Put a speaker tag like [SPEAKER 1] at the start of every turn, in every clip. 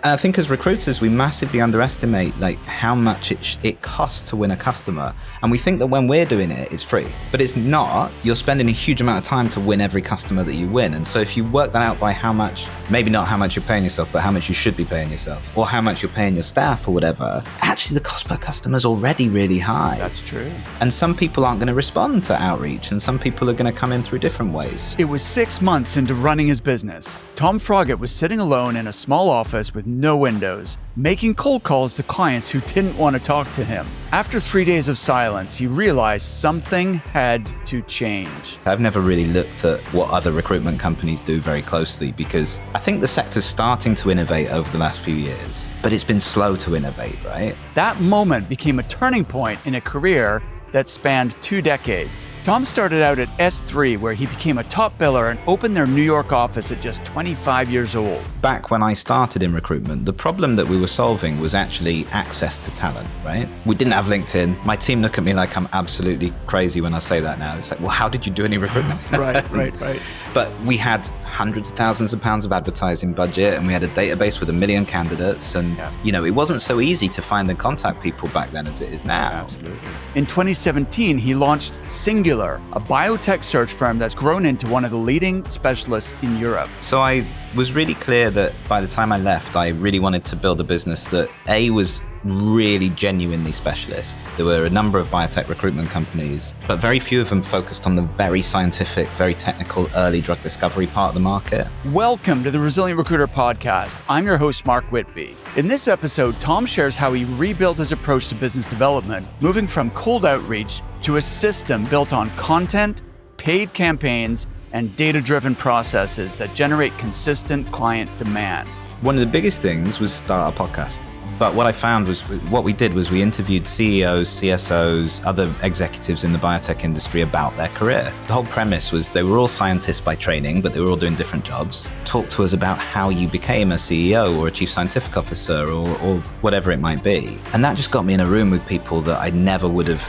[SPEAKER 1] And I think as recruiters, we massively underestimate how much it costs to win a customer. And we think that when we're doing it, it's free. But it's not. You're spending a huge amount of time to win every customer that you win. And so if you work that out by how much, maybe not how much you're paying yourself, but how much you should be paying yourself, or how much you're paying your staff or whatever, actually the cost per customer is already really high.
[SPEAKER 2] That's true.
[SPEAKER 1] And some people aren't going to respond to outreach, and some people are going to come in through different ways.
[SPEAKER 2] It was 6 months into running his business. Tom Froggatt was sitting alone in a small office with no windows, making cold calls to clients who didn't want to talk to him. After 3 days of silence, he realized something had to change.
[SPEAKER 1] I've never really looked at what other recruitment companies do very closely, because I think the sector's starting to innovate over the last few years, but it's been slow to innovate, right?
[SPEAKER 2] That moment became a turning point in a career that spanned 2 decades. Tom started out at S3, where he became a top biller and opened their New York office at just 25 years old.
[SPEAKER 1] Back when I started in recruitment, the problem that we were solving was actually access to talent, right? We didn't have LinkedIn. My team look at me like I'm absolutely crazy when I say that now. It's like, well, how did you do any recruitment?
[SPEAKER 2] Right.
[SPEAKER 1] But we had hundreds of thousands of pounds of advertising budget, and we had a database with 1 million candidates. And, it wasn't so easy to find and contact people back then as it is now.
[SPEAKER 2] Absolutely. In 2017, he launched Singular, a biotech search firm that's grown into one of the leading specialists in Europe.
[SPEAKER 1] So I was really clear that by the time I left, I really wanted to build a business that was really genuinely specialist. There were a number of biotech recruitment companies, but very few of them focused on the very scientific, very technical early drug discovery part of the market.
[SPEAKER 2] Welcome to the Resilient Recruiter podcast. I'm your host, Mark Whitby. In this episode, Tom shares how he rebuilt his approach to business development, moving from cold outreach to a system built on content, paid campaigns, and data-driven processes that generate consistent client demand.
[SPEAKER 1] One of the biggest things was start a podcast. But what I found was, what we did was we interviewed CEOs, CSOs, other executives in the biotech industry about their career. The whole premise was they were all scientists by training, but they were all doing different jobs. Talk to us about how you became a CEO or a chief scientific officer or whatever it might be. And that just got me in a room with people that I never would have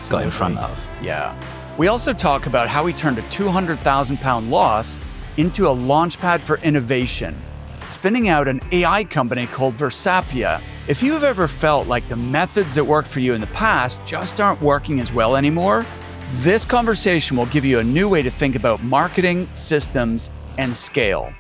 [SPEAKER 1] got in front of.
[SPEAKER 2] Yeah. We also talk about how he turned a £200,000 loss into a launchpad for innovation, spinning out an AI company called Versapia. If you've ever felt like the methods that worked for you in the past just aren't working as well anymore, this conversation will give you a new way to think about marketing, systems, and scale.